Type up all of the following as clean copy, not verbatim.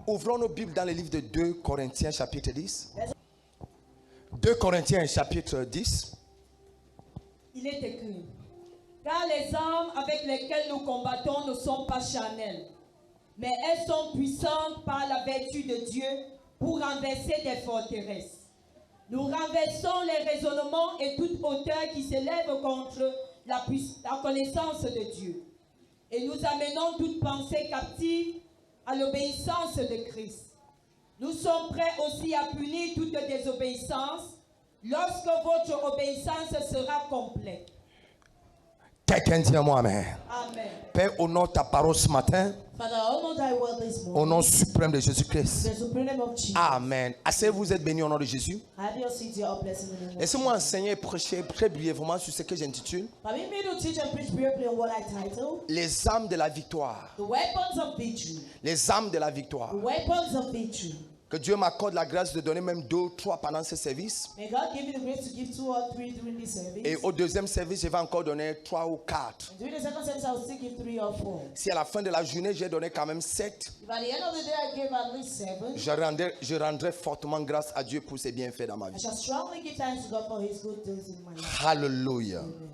Ouvrons nos Bibles dans le livre de 2 Corinthiens chapitre 10. 2 Corinthiens chapitre 10. Il est écrit: car les armes avec lesquelles nous combattons ne sont pas charnelles, mais elles sont puissantes par la vertu de Dieu pour renverser des forteresses. Nous renversons les raisonnements et toute hauteur qui s'élève contre la connaissance de Dieu. Et nous amenons toute pensée captive à l'obéissance de Christ. Nous sommes prêts aussi à punir toute désobéissance lorsque votre obéissance sera complète. Quelqu'un dit à moi amen. Amen. Père, honore ta parole ce matin. Father, honor thy word this morning. Au nom suprême de Jésus-Christ. The supreme name of Jesus. Amen. Assez vous êtes bénis au nom de Jésus. Have your seat, your blessing in the name of Laissez-moi enseigner et prêcher très brièvement sur ce que j'intitule Permit me to teach and preach briefly on what I title les armes de la victoire. The Weapons of Victory. Les armes de la victoire. The Weapons of Victory. Que Dieu m'accorde la grâce de donner même 2 ou 3 pendant ce service. May God give you the grace to give 2 or 3 during this service. Et au deuxième service, je vais encore donner 3 ou 4. And during the second service, I will still give 3 or 4. Si à la fin de la journée, j'ai donné quand même 7, If at the end of the day I gave at least 7, je rendrai fortement grâce à Dieu pour ses bienfaits dans ma I vie. shall strongly give thanks to God for His good deeds in my life. Hallelujah. Amen.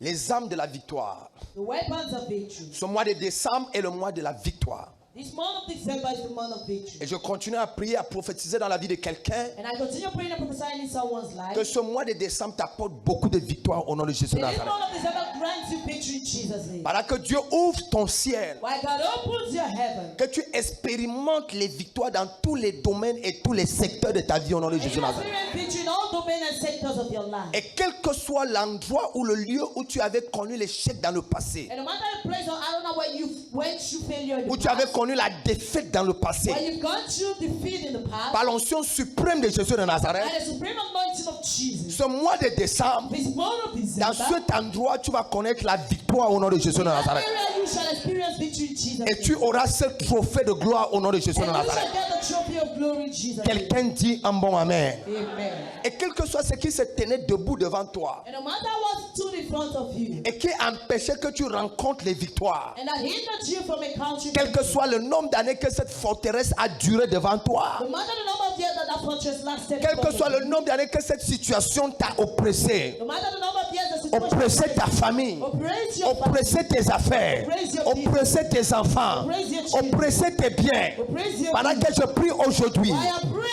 Les armes de la victoire. The weapons of victory. Ce mois de décembre est le mois de la victoire. This month of December is the month of victory. Et je continue à prier, à prophétiser dans la vie de quelqu'un. And I continue praying and prophesying in someone's life. Que ce mois de décembre t'apporte beaucoup de victoires au nom de Jésus de This Nazareth. month of December grants you victory in Jesus' name. Pendant que Dieu ouvre ton ciel, Why God opens your heaven. que tu expérimentes les victoires dans tous les domaines et tous les secteurs de ta vie au nom de And Jésus you de Nazareth. experience victory in all domains and sectors of your life. Et quel que soit l'endroit ou le lieu où tu avais connu l'échec dans le passé, And no matter the place or I don't know where you went through failure in où the tu avais past, connu la défaite dans le passé, where you've gone through defeat in the past, par l'onction suprême de Jésus de Nazareth, by the supreme anointing of Jesus, ce mois de décembre, this month of dans December, cet endroit, tu vas connaître la victoire au nom de Jésus de that Nazareth. area you shall experience victory in Jesus' Et tu auras ce trophée de gloire au nom de Jésus de and you Nazareth. shall get the trophy of glory in Jesus' name. Quelqu'un dit un bon amen. Amen. Et quel que soit ce qui se tenait debout devant toi And no matter what stood in front of you, et qui empêchait que tu rencontres les victoires, and that hindered you from encountering quel que victory, soit le nombre d'années que cette forteresse a duré devant toi, no matter the number of years that fortress lasted, quel que before soit you, le nombre d'années que cette situation t'a oppressé, no matter the number of years the situation oppressé ta famille, oppressed your family, oppressé tes affaires, oppressé tes enfants, oppressé tes biens. oppressed your Pendant que je prie aujourd'hui,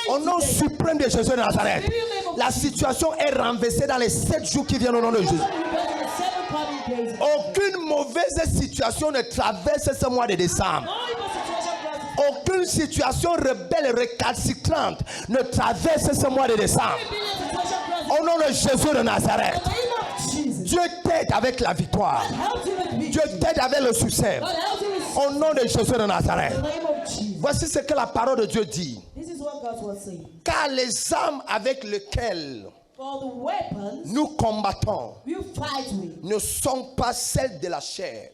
au nom suprême de Jésus de Nazareth, la situation est renversée dans les 7 jours qui viennent au nom de Jésus. Aucune mauvaise situation ne traverse ce mois de décembre. Aucune situation rebelle et récalcitrante ne traverse ce mois de décembre. Au nom de Jésus de Nazareth, Dieu t'aide avec la victoire. Dieu t'aide avec le succès. Au nom de Jésus de Nazareth. Voici ce que la parole de Dieu dit. Car les armes avec lesquelles nous combattons ne sont pas celles de la chair.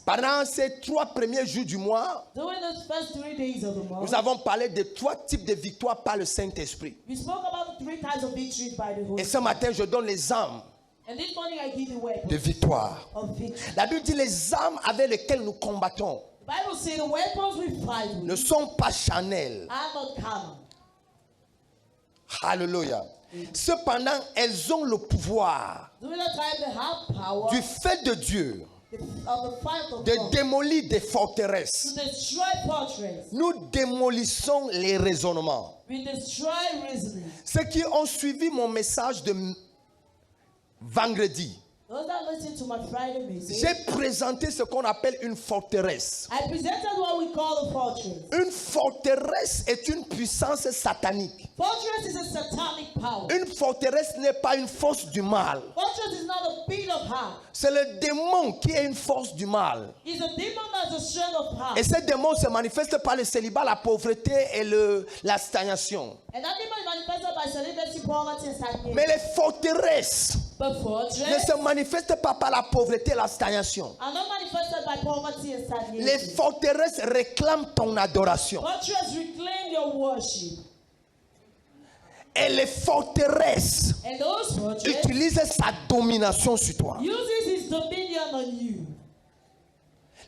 Pendant ces 3 premiers jours du mois, nous avons parlé de 3 types de victoires par le Saint-Esprit. Et ce matin, je donne les armes de victoire. La Bible dit les armes avec lesquelles nous combattons ne sont pas charnelles. Alléluia. Cependant, elles ont le pouvoir du fait de Dieu de démolir des forteresses. Nous démolissons les raisonnements. Ceux qui ont suivi mon message de vendredi, j'ai présenté ce qu'on appelle une forteresse. Une forteresse est une puissance satanique. Une forteresse n'est pas une force du mal. C'est le démon qui est une force du mal. Et ce démon se manifeste par le célibat, la pauvreté et la stagnation. Mais les forteresses ne se manifestent pas par la pauvreté et la stagnation. Les forteresses réclament ton adoration. Et les forteresses utilisent sa domination sur toi.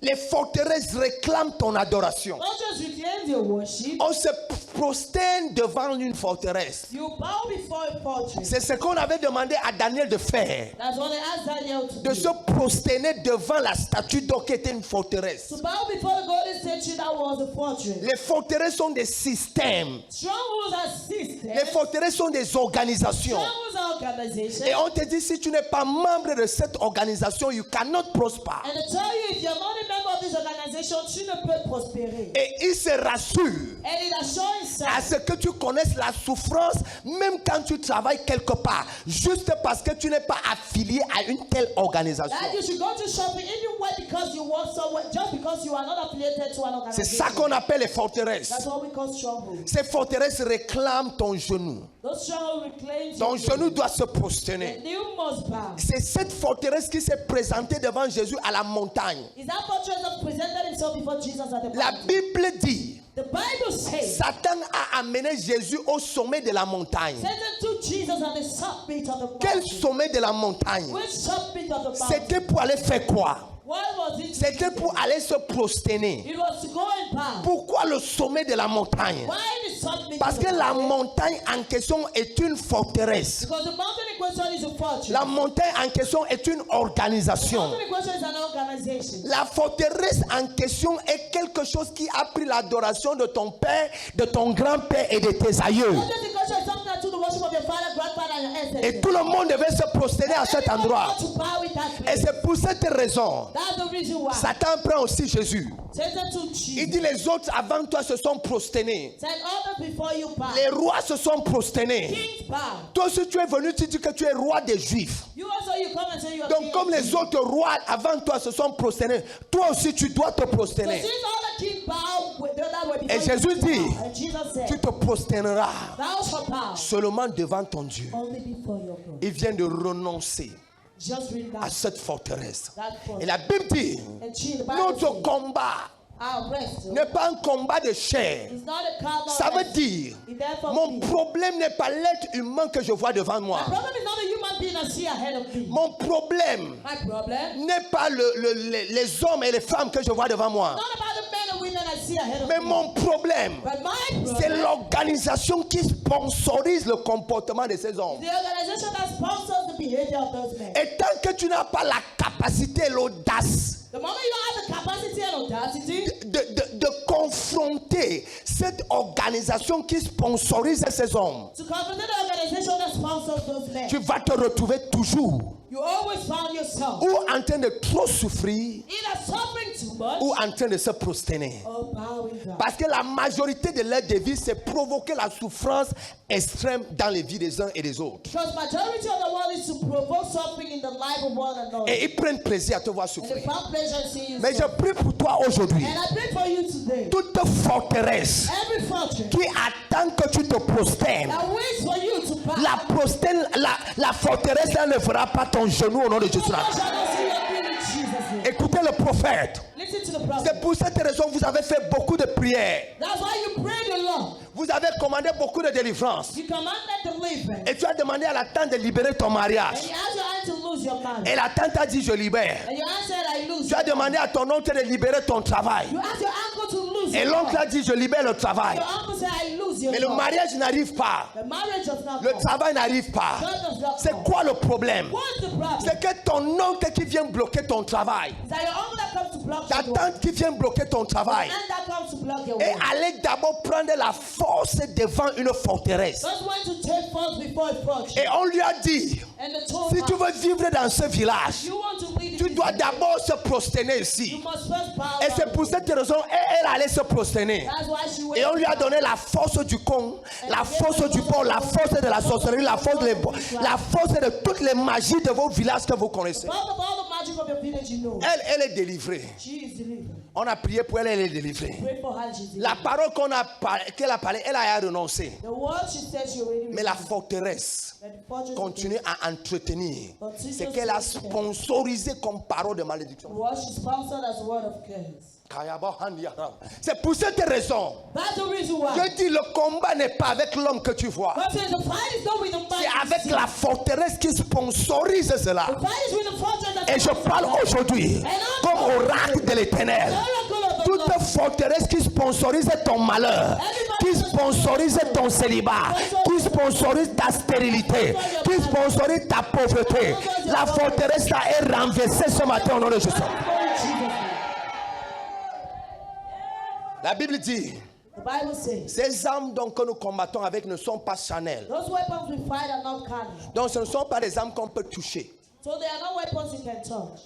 Les forteresses réclament ton adoration. Fortress reclaim your worship. On se prosterne devant une forteresse. You bow before a fortress. C'est ce qu'on avait demandé à Daniel de faire. That's what they asked Daniel to De do. se prosterner devant la statue d'or qui était une forteresse. To bow before the golden statue that was a fortress. Les forteresses sont des systèmes. Strongholds are systems. Les forteresses sont des organisations. Strongholds are organizations. Et on te dit, si tu n'es pas membre de cette organisation, you cannot prosper. And they tell you, if you're not a member of this organization, tu ne peux prospérer. Et il se rassure And it assures à ce que tu connaisses la souffrance, même quand tu travailles quelque part, juste parce que tu n'es pas affilié à une telle organisation. that you should go to shopping anywhere because you work somewhere, just because you are not affiliated to an C'est organization. ça qu'on appelle les forteresses. That's what we call strongholds. Ces forteresses réclament ton genou. Those strongholds reclaim Ton your genou doit se prosterner. And you must bow. C'est cette forteresse qui s'est présentée devant Jésus à la montagne. Is that fortress that presented himself before Jesus at the La mountain? Bible dit, The Bible says Satan a amené Jésus au sommet de la montagne. Satan took Jesus at the summit of the Quel mountain. sommet de la montagne? Which summit of the mountain? C'était pour aller faire quoi? What was it? C'était pour aller se prosterner. It was to go and bow. Pourquoi le sommet de la montagne? Why the summit? Parce of the que la mountain? montagne en question est une forteresse. Because the mountain in question is a fortress. La montagne en question est une The organisation. mountain in question is an organization. La forteresse en question est quelque chose qui a pris l'adoration de ton père, de ton grand-père et de tes aïeux. The mountain in question is something that took the worship of your father, grandfather, and your ancestors. Et tout le monde devait se prosterner à cet Everybody endroit. ought to bow with that Et place. c'est pour cette raison, That's the reason why. Satan prend aussi Jésus. Satan took Il Jesus. dit les autres avant toi se sont prosternés. Said others before you bow. Les rois se sont prosternés. Kings bow. Toi si tu es venu, tu dis que tu es roi des Juifs. You also you come and say you are Donc king comme of les kings. autres rois avant toi se sont prosternés, toi aussi tu dois te So prosterner. since all the kings bow with the other way Et before you Jésus dit, bow, and Jesus said, tu te prosterneras thou shalt bow seulement devant ton Dieu. only before your God. Il vient de renoncer Just read à that. cette forteresse. That fortress. Et la Bible dit, And the Bible notre says, combat our wrestle n'est pas un combat de chair. is not a carnal Ça veut wrestle. dire, It therefore mon means- problème n'est pas l'être humain que je vois devant moi. My problem is not a human being I see ahead of me. Mon problème My problem n'est pas les hommes et les femmes que je vois devant moi. not about the men and women I see ahead of Mais me. mon problème, But my c'est problem l'organisation qui sponsorise le comportement de ces hommes. is the organization that sponsors the behavior of those men. Et tant que tu n'as pas la capacité et l'audace The moment you don't have the capacity and audacity de confronter cette organisation qui sponsorise ces hommes, to confront the organization that sponsors those men, tu vas te retrouver toujours you always found yourself ou en train de trop souffrir either suffering too much ou en train de se prosterner. or bowing down. Parce que la majorité de leur devise, c'est provoquer la souffrance extrême dans les vies des uns et des autres. Because majority of the world is to provoke suffering in the life of one another. Et ils prennent plaisir à te voir And they souffrir. found pleasure in seeing you Mais je suffer. prie pour toi aujourd'hui. And I pray for you today. Toute forteresse Every fortress qui attend que tu te prosternes, that waits for you to bow. la forteresse là ne fera pas ton genou au nom de Jésus. No one shall not see your feet in Jesus' name. Écoutez le prophète. Listen to the prophet. C'est pour cette raison que vous avez fait beaucoup de prières. That's why you prayed a lot. Vous avez commandé beaucoup de délivrances. You commanded deliverance. Et tu as demandé à la tante de libérer ton mariage. And you asked your aunt to lose your marriage. Et la tante a dit je libère. And your aunt said, I lose Tu as your demandé à ton oncle de libérer ton travail. You asked your uncle to lose Et your l'oncle job. a dit je libère le travail. Your uncle said, I lose your Mais le job. mariage n'arrive pas. The marriage does not Le come. travail n'arrive pas. God does not C'est come. quoi le problème? What's the problem? C'est que ton oncle qui vient bloquer ton travail, Is that your uncle that comes to block ta your work? tante qui vient bloquer ton travail, And that comes to block your et work. aller d'abord prendre la force devant une forteresse. God's going to take force before a fortress. Et on lui a dit, And the told si tu her, veux vivre dans ce village, you want to lead tu in dois this d'abord se prosterner You ici. must first bow Et down. c'est pour cette raison, elle allait se prosterner. That's why she went. Et on lui a donné la force du con, la force du pont, la force de la sorcellerie, la force de toutes les magies de vos villages que vous connaissez. Out of all the magic of your village, you know. Elle est délivrée. She is delivered. On a prié pour elle, elle est délivrée. Pray for her, she's La delivered. parole qu'elle a parlé, elle a renoncé. The word she said she already Mais la received. forteresse But the fortress continue à entretenir Continue ce qu'elle a to- sponsorisé comme parole de malédiction. what she sponsored as a word of curse. C'est pour cette raison. That's the reason why. Je dis, le combat n'est pas avec l'homme que tu vois. God says the fight is not with the man. C'est avec la forteresse qui sponsorise cela. The fight is with the fortress that Et je parle aujourd'hui comme oracle de l'Éternel. Toute forteresse qui sponsorise ton malheur, qui sponsorise ton célibat, qui sponsorise ta stérilité, qui sponsorise ta pauvreté, la forteresse là est renversée ce matin au nom de Jésus. La Bible dit, The Bible says, ces armes donc que nous combattons avec ne sont pas charnelles. those weapons we fight are not carnal. Donc ce ne sont pas des armes qu'on peut toucher. So they are not weapons you can touch.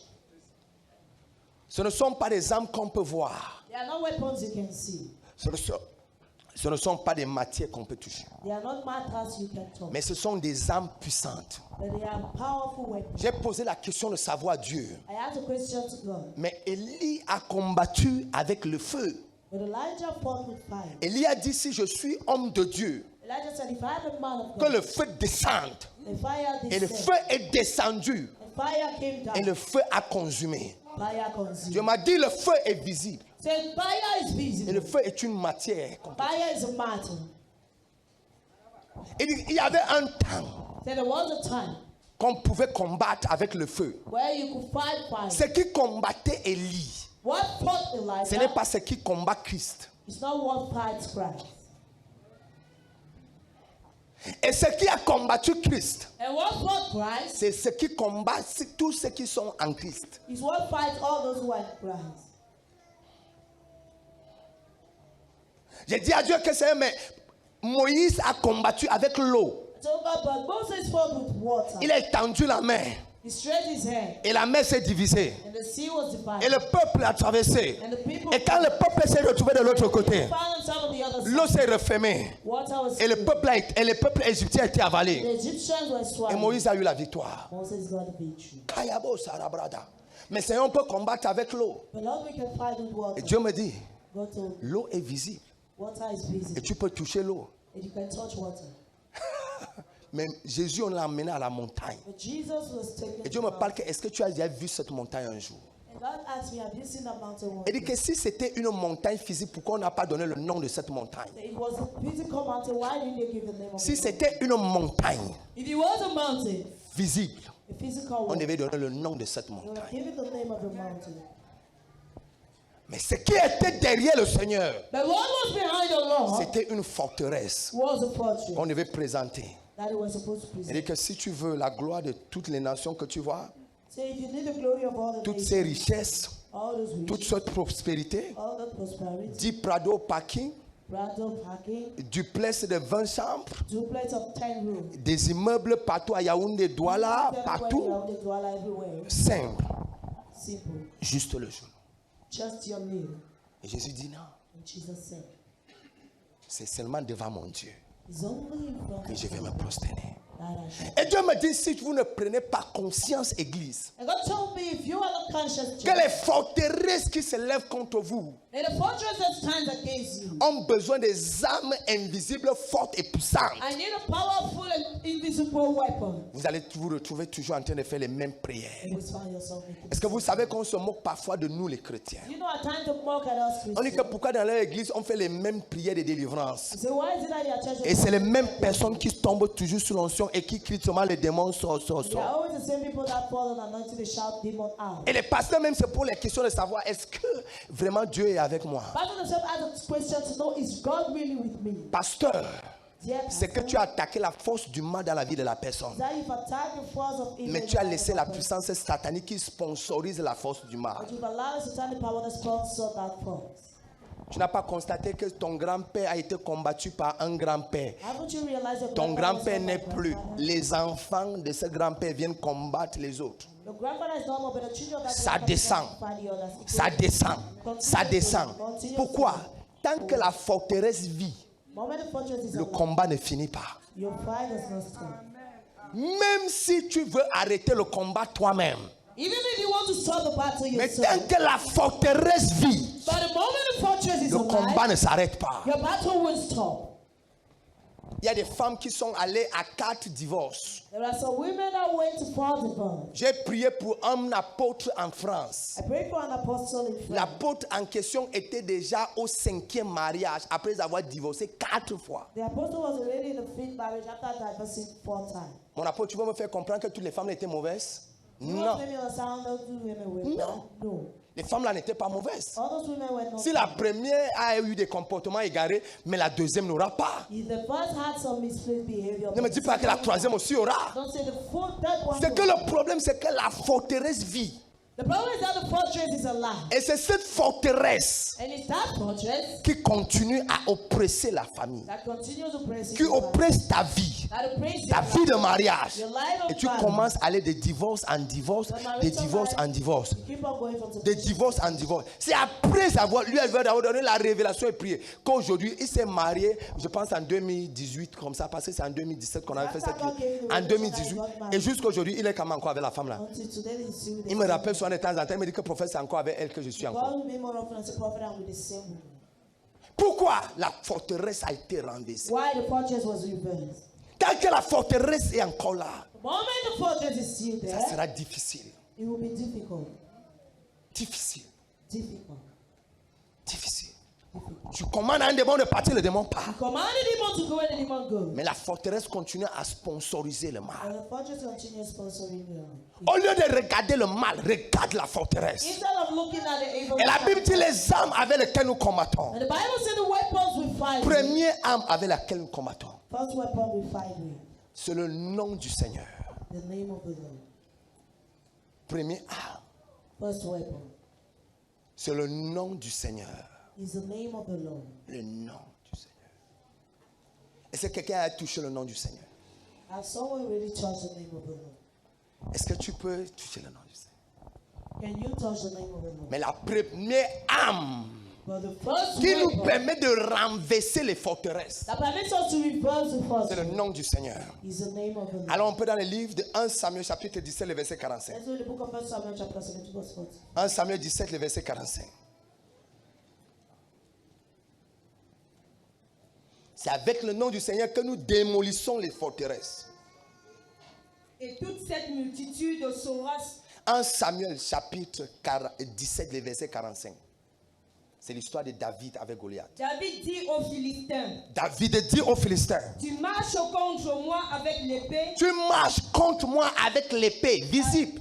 Ce ne sont pas des armes qu'on peut voir. They are not weapons you can see. Ce ne sont pas des matières qu'on peut toucher. They are not matters you can touch. Mais ce sont des armes puissantes. But they are powerful weapons. J'ai posé la question de savoir Dieu. I asked a question to God. Mais Élie a combattu avec le feu. But Elijah fought with fire. Élie a dit, si je suis homme de Dieu, Elijah said, if I am a man of que God, le feu descende. the fire Et le descended. feu est descendu. The fire came down. Et le feu a consumé. Fire consumed. Dieu m'a dit, le feu est visible. Said fire is Et visible. le feu est une matière. Fire is a matter. Il y avait un temps Said there was a time qu'on pouvait combattre avec le feu. where you could fight fire. Ce qui combattait Élie, What fought ce n'est Elijah pas ce qui combat Christ. is not what fights Christ. Et ce qui a combattu Christ, And what fought Christ c'est ce qui combat tous ceux qui sont en Christ. is what fights all those who are in Christ. J'ai dit à Dieu que c'est, mais Moïse a combattu avec l'eau. So God, but Moses fought with water. Il a étendu la main He stretched his hand, et la mer s'est divisée. and the sea was Et divided. le peuple a traversé. And the people Et quand le peuple s'est retrouvé de l'autre côté, found themselves on the other l'eau side. s'est refermée. Water was Et le filled. peuple égyptien a été The avalé. Egyptians were Et swallowed. Moïse a eu la victoire. Moses got the victory. Kayabo Sarabrada. Mais Seigneur, on peut combattre avec l'eau. But Lord, we can fight with Et water. Dieu me dit, God told me, l'eau est visible. water is Et visible. tu peux toucher l'eau. And you can touch water. Mais Jésus, on l'a emmené à la montagne. But Jesus was taken Et Dieu to me the parle que, est-ce que tu as déjà vu cette montagne un jour? mountain. And God asked me, have you seen that mountain once? Il dit que si c'était une montagne physique, pourquoi on n'a pas donné le nom de cette montagne? It was a physical mountain. Why didn't they give the name of Si it? c'était une montagne If it was a mountain, visible, a physical on one, devait donner le nom de cette they would montagne. give it the name of the mountain. Mais ce qui était derrière le Seigneur, But what was behind the Lord c'était une forteresse was a fortress qu'on devait présenter. that it was supposed to Il present. dit que si tu veux la gloire de toutes les nations que tu vois, So if you need the glory of all the toutes nations, ces richesses, all those toute riches, cette prospérité, all that prosperity, 10 Prado parking, Brandon parking, duplex de 20 chambres, duplex of 10 rooms, des immeubles partout à Yaoundé, Douala, partout, everywhere. simple, Simple. juste le genou. Just your need. Et Jésus dit non, And Jesus said, c'est seulement devant mon Dieu it's only in front que of je vais you me prosterner. that I should. Et Dieu me dit, si vous ne prenez pas conscience, Église, And God told me, if you are not conscious, que les forteresses qui se lèvent contre vous and the fortress that stands against you, ont besoin des armes invisibles fortes et puissantes. I need a powerful and invisible weapon. Vous allez vous retrouver toujours en train de faire les mêmes prières. And you find yourself making Est-ce que vous savez qu'on se moque parfois de nous les chrétiens? You know, at times to mock at us On dit que Christians. pourquoi dans leur église on fait les mêmes prières de délivrance? You say, why is it that your church Et c'est les mêmes personnes qui tombent toujours sous l'onction et qui crient seulement les démons sort. They are always the same people that fall on anointing, they shout demon out. Et les pasteurs même se posent la question de savoir est-ce que vraiment Dieu est avec moi? Pastor themselves ask a question to know, is God really with me? Pasteur, Dear c'est que pastor, tu as attaqué la force du mal dans la vie de la personne. that you've attacked the force of evil. Mais in tu as the life laissé of la a person. puissance satanique qui sponsorise la force du mal. But you've allowed the satanic power to sponsor that force. Tu n'as pas constaté que ton grand-père a été combattu par un grand-père. Haven't you realized that Ton grand-père n'est plus. Les enfants de ce grand-père viennent combattre les autres. Your grandfather is normal, but the children that Ça grandfather descend. find the others. Ça descend. Ça descend. Pourquoi? Tant que la forteresse vit, Moment the fortress is le alive, combat ne finit pas. your fight does not stop. Même si tu veux arrêter le combat toi-même, Even if you want to stop the battle mais yourself, tant que la forteresse vit, but the moment the fortress is le combat alive, ne s'arrête pas. your battle won't stop. Il y a des femmes qui sont allées à 4 divorces. There are some women that went to 4 divorces. J'ai prié pour un apôtre en France. I prayed for an apostle in France. L'apôtre en question était déjà au 5e mariage après avoir divorcé 4 fois. The apostle was already in the 5th marriage after divorcing 4 times. Mon apôtre, tu veux me faire comprendre que toutes les femmes étaient mauvaises? You Non. want to make me understand that two women were No. bad? No. Les femmes là n'étaient pas mauvaises. All those women were not. Si la première a eu des comportements égarés, mais la deuxième n'aura pas. If the first had some misplaced behavior, Ne me dis pas que la troisième aussi aura. don't say the third one. C'est que le problème, c'est que la forteresse vit. The problem is that the fortress is a lie. Et c'est cette forteresse And it's that fortress qui continue à oppresser la famille, that continues oppressing qui your life. oppresse ta vie, That oppresses ta your vie de life. mariage. Your life of Et tu family. commences à aller de divorce en divorce, de divorce en divorce, You keep on going from de divorce en divorce. C'est après avoir, lui, elle veut avoir donné la révélation et prier, qu'aujourd'hui, il s'est marié, je pense en 2018, comme ça, parce que c'est en 2017 qu'on avait fait cette vie. En 2018, et jusqu'à aujourd'hui, il est quand même encore avec la femme là. until today he's still with Il me rappelle souvent de temps en temps, il me dit que prophète, c'est encore avec elle que je suis encore. God will be more often as a prophet and with the same woman. Pourquoi la forteresse a été renversée? Why the fortress was reversed? Tant que la forteresse est encore là, The moment the fortress is still ça there, sera difficile. it will be difficult. Difficile. Difficult. Difficile. Tu commandes à un démon de partir, le démon part. Command the demon to go and the demon go. Mais la forteresse continue à sponsoriser le mal. And the fortress continues sponsoring you. Au lieu de regarder le mal, regarde la forteresse. Instead of looking at the evil, Et la Bible dit les armes avec lesquelles nous combattons. and the Bible said the weapons we fight with. Première arme avec laquelle nous combattons, First weapon we fight with. c'est le nom du Seigneur. The name of the Lord. Première arme, First weapon c'est le nom du Seigneur. is the name of the Lord. Le nom du Seigneur. Est-ce que quelqu'un a touché le nom du Seigneur? Has someone really touched the name of the Lord? Est-ce que tu peux toucher le nom du Seigneur? Can you touch the name of the Lord? Mais la première arme But the first qui nous weapon permet de renverser les forteresses, that permits us to reverse the first c'est le nom du Seigneur. is the name of the Lord. Alors on peut dans le livre de 1 Samuel chapitre 17, le verset 45. Let's read the book of 1 Samuel chapter 17 verse 40. 1 Samuel 17, le verset 45. C'est avec le nom du Seigneur que nous démolissons les forteresses. Et toute cette multitude saura. 1 Samuel chapitre 17, le verset 45. C'est l'histoire de David avec Goliath. David dit aux Philistins, David dit aux Philistins, tu marches contre moi avec l'épée, tu marches contre moi avec l'épée visible.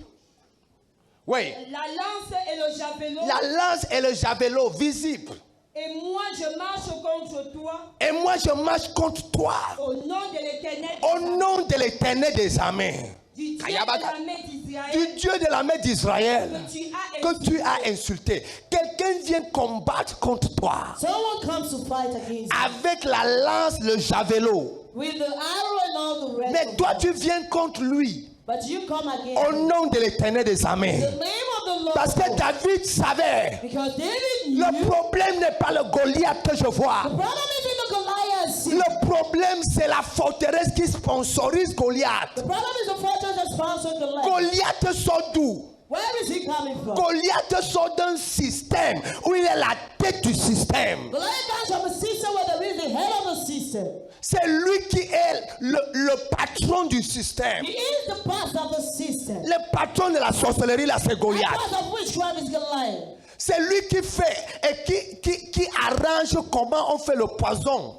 Oui, la lance et le javelot, la lance et le javelot visible. et moi je marche contre toi Et moi je marche contre toi au nom de l'Éternel, au nom de l'Éternel des armées, du Dieu de l'armée du d'Israël, Dieu de l'armée d'Israël, que tu as que tu as insulté. Quelqu'un vient combattre contre toi Someone comes to fight against you avec la lance, le javelot. with the arrow and all the rest. Mais of toi it. tu viens contre lui But you come against au him. nom de l'Éternel des armées. The name of the Lord. Parce que David savait, Because David knew le problème n'est pas le Goliath que je vois. the problem isn't the Goliath. See? Le problème c'est la forteresse qui sponsorise Goliath. The problem is the fortress that sponsored Goliath. Goliath sort d'où? Where is he coming from? Goliath sort d'un système où il est la tête du système. Goliath comes from a system where there is the head of the system. C'est lui qui est le patron du système. He is the boss of the system. Le patron de la sorcellerie, là, c'est The Goliath. boss of witchcraft is Goliath. C'est lui qui fait et qui arrange comment on fait le poison.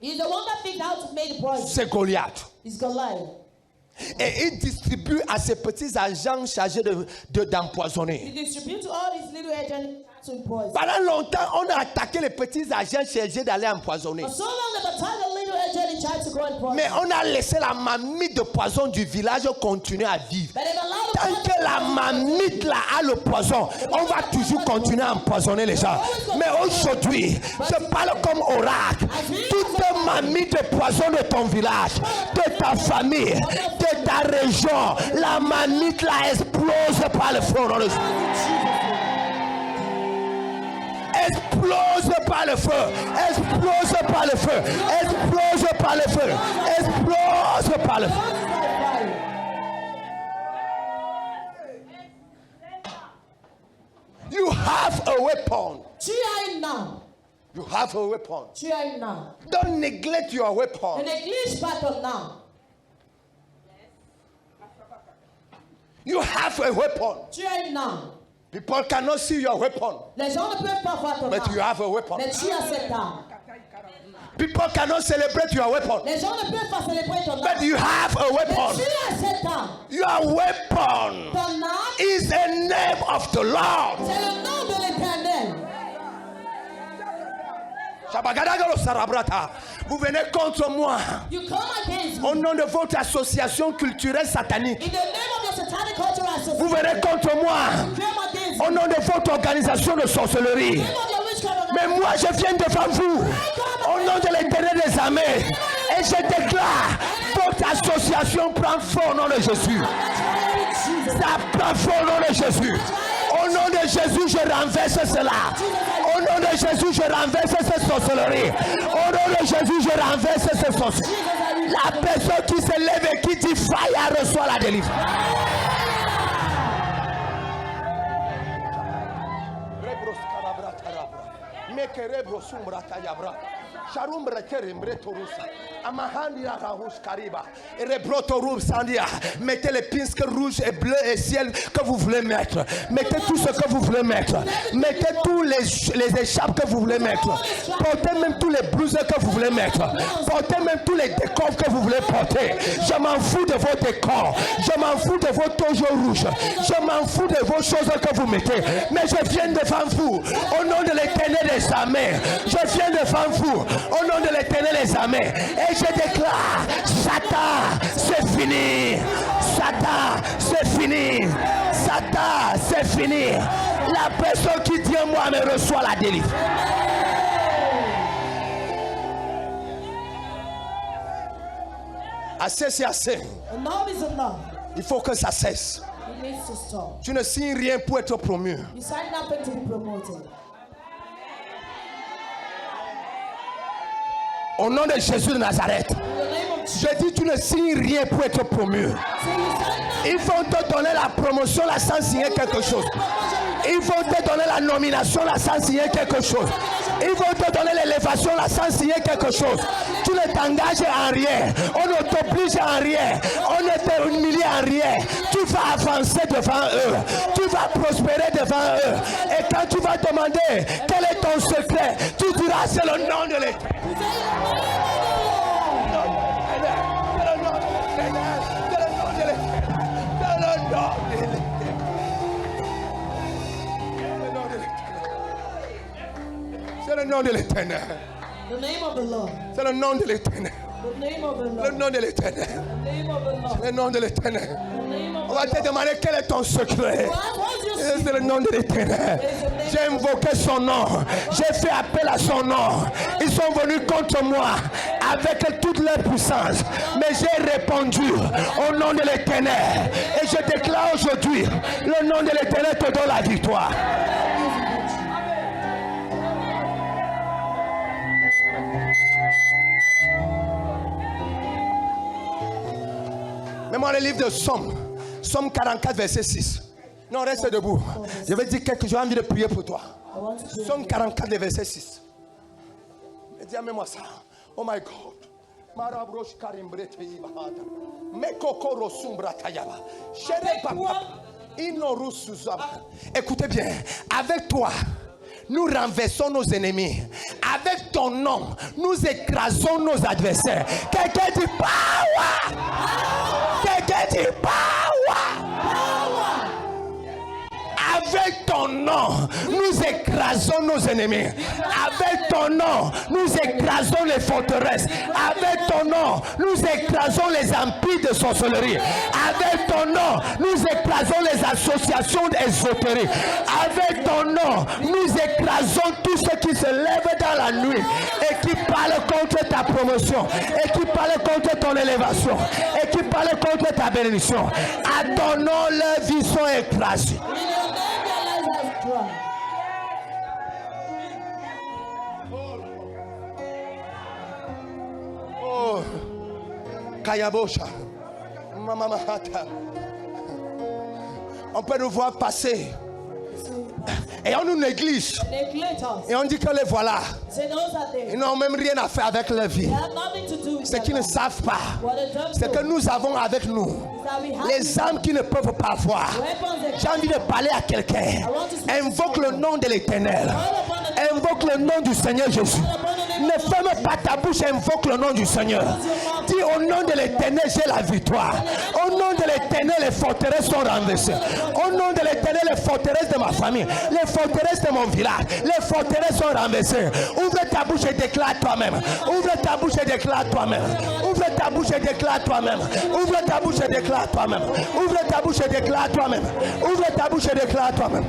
He's the one that figured out to make the poison. C'est Goliath. It's Goliath. Et il distribue à ses petits agents chargés d'empoisonner. He distributes to all these little agents to poison. Pendant longtemps, on a attaqué les petits agents chargés d'aller empoisonner. For so long they've attacked the little agent in tried to go and poison. Mais on a laissé la mamite de poison du village continuer à vivre. But they've allowed the Tant que la mamite là a le poison, on va toujours continuer à empoisonner les gens. Mais aujourd'hui, je parle comme oracle. Toute mamite de poison de ton village, de ta famille, de ta région, la mamite là explose par le feu. Explose par le feu, explose par le feu, explose par le feu, explose par le feu. You have a weapon. Tu as une arme. You have a weapon. Tu as une arme. Don't neglect your Ne weapon. néglige pas ton arme. You have a weapon. Tu as une arme. People cannot see your weapon, Les gens ne peuvent pas voir ton but you arme. have a weapon. Mais tu as cette arme. People cannot celebrate your weapon, Les gens ne peuvent pas célébrer ton but arme. you have a Mais weapon. tu as cette arme. Your weapon Ton arme, is the name of the Lord. c'est le nom de l'Éternel. Shabagadagalo Sarabrata. Vous venez contre moi You come against me. au nom de votre association culturelle satanique. In the name of your satanic cultural association. Vous venez contre moi You come against me. au nom de votre organisation de sorcellerie. In the name of your witchcraft Mais moi je viens devant vous au nom de l'Éternel des armées et je déclare votre association prend feu au nom de Jésus. Ça prend feu au nom de Jésus. Au nom de Jésus, je renverse cela. Au nom de Jésus, je renverse cette sorcellerie. Au nom de Jésus, je renverse cette sorcellerie. La personne qui se lève et qui dit fire reçoit la délivrance. Mettez les pinces rouges et bleus et ciel que vous voulez mettre. Mettez tout ce que vous voulez mettre. Mettez tous les écharpes que vous voulez mettre. Portez même tous les blouses que vous voulez mettre. Portez même tous les décors que vous voulez porter. Je m'en fous de vos décors. Je m'en fous de vos togeaux rouges. Je m'en fous de vos choses que vous mettez. Mais je viens devant vous au nom de l'Éternel des armées. Je viens devant vous au nom de l'Éternel des armées. Et je déclare, Satan, c'est fini. Satan, c'est fini. Satan, c'est fini. La personne qui dit en moi me reçoit la délivrance. Assez, c'est assez. Enough is enough. Il faut que ça cesse. It needs to stop. Tu ne signes rien pour être promu. You sign nothing to be promoted. Au nom de Jésus de Nazareth, In the name of Jesus. je dis tu ne signes rien pour être promu. So you sign Ils vont te donner la promotion là sans signer quelque chose. Ils vont te donner la nomination là sans signer quelque chose. Ils vont te donner l'élévation là sans signer quelque chose. Tu ne t'engages en rien. On ne t'oblige en rien. On ne t'humilie en rien. Tu vas avancer devant eux. Tu vas prospérer devant eux. Et quand tu vas demander quel est ton secret, tu diras c'est le nom de l'Éternel. C'est le nom de l'Éternel. the name of the Lord. C'est le nom de l'Éternel. The name of the Le Lord. nom de l'Éternel. The name of the Lord. Le nom de l'Éternel. The name of On va te demander quel est ton secret. What's your C'est le nom de l'Éternel. J'ai invoqué son nom. J'ai fait appel à son nom. Ils sont venus contre moi avec toute leur puissance. Mais j'ai répondu au nom de l'Éternel. Et je déclare aujourd'hui, le nom de l'Éternel te donne la victoire. Mets-moi le livre de Somme. Somme 44, verset 6. Non, reste debout. Je vais dire quelque chose. J'ai envie de prier pour toi. I want to pray. Somme 44, verset 6. Dis, mets-moi ça. Oh my God. Marabrosh karimbrete ibahata. Mekoko rosumbra tayaba. Chere papa. Inorusuzaba. Écoutez bien. Avec toi, nous renversons nos ennemis. Avec ton nom, nous écrasons nos adversaires. Quelqu'un dit power. Quelqu'un dit power. Avec ton nom, nous écrasons nos ennemis. Avec ton nom, nous écrasons les forteresses. Avec ton nom, nous écrasons les empires de sorcellerie. Avec ton nom, nous écrasons les associations ésotériques. Avec ton nom, nous écrasons tous ceux qui se lèvent dans la nuit et qui parlent contre ta promotion, et qui parlent contre ton élévation, et qui parlent contre ta bénédiction. À ton nom, leurs vies sont écrasées. In your name, their lives are strong. Oh, Kayabosha, Mama Mahata. On peut nous voir passer Et on nous néglige. Et on dit que les voilà. Ils n'ont même rien à faire avec leur vie. Ce qu'ils ne savent pas, c'est que nous avons avec nous les âmes qui ne peuvent pas voir. J'ai envie de parler à quelqu'un. Invoque le nom de l'Éternel. Invoque le nom du Seigneur Jésus. Ne ferme pas ta bouche, invoque le nom du Seigneur. Dis au nom de l'Éternel, j'ai la victoire. Au nom de l'Éternel, les forteresses sont renversées. Au nom de l'Éternel, les forteresses de ma famille, les forteresses de mon village, les forteresses sont renversées. Ouvre ta bouche et déclare toi-même. Ouvre ta bouche et déclare toi-même. Ouvre ta bouche et déclare toi-même. Ouvre ta bouche et déclare toi-même. Ouvre ta bouche et déclare toi-même. Ouvre ta bouche et déclare toi-même.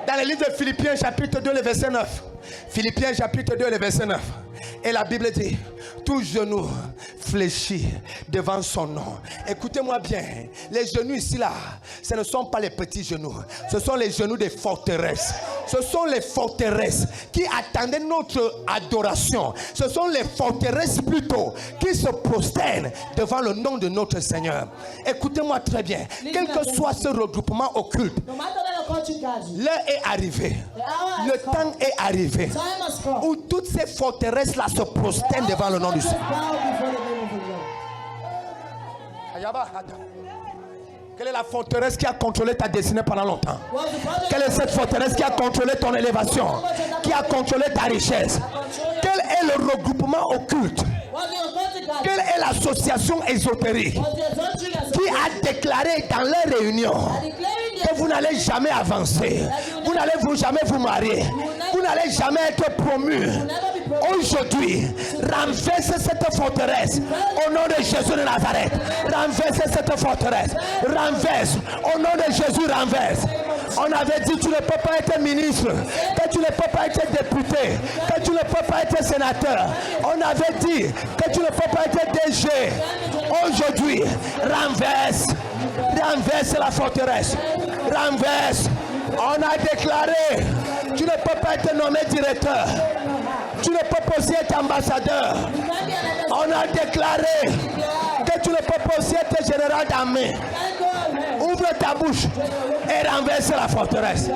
Dans le livre de Philippiens chapitre 2 le verset 9. Philippiens chapitre 2 le verset 9. Et la Bible dit, tout genou fléchit devant son nom. Écoutez-moi bien, les genoux ici là, ce ne sont pas les petits genoux, ce sont les genoux des forteresses. Ce sont les forteresses qui attendaient notre adoration. Ce sont les forteresses plutôt qui se prosternent devant le nom de notre Seigneur. Écoutez-moi très bien, quel que soit ce regroupement occulte, l'heure est arrivée, le temps est arrivé où toutes ces forteresses là se prosternent devant le nom du Seigneur. Quelle est la forteresse qui a contrôlé ta destinée pendant longtemps? Quelle est cette forteresse qui a contrôlé ton élévation, qui a contrôlé ta richesse? Quel est le regroupement occulte? Quelle est l'association ésotérique qui a déclaré dans leur réunion que vous n'allez jamais avancer, vous n'allez jamais vous marier, vous n'allez jamais être promu? Aujourd'hui, renverse cette forteresse au nom de Jésus de Nazareth. Renverse cette forteresse. Renverse. Au nom de Jésus, renverse. On avait dit tu ne peux pas être ministre, que tu ne peux pas être député, que tu ne peux pas être sénateur. On avait dit que tu ne peux pas être DG. Aujourd'hui, renverse. Renverse la forteresse. Renverse. On a déclaré tu ne peux pas être nommé directeur. Tu ne peux pas aussi être ambassadeur. On a déclaré que tu ne peux pas aussi être général d'armée. Ouvre ta bouche et renverse la forteresse.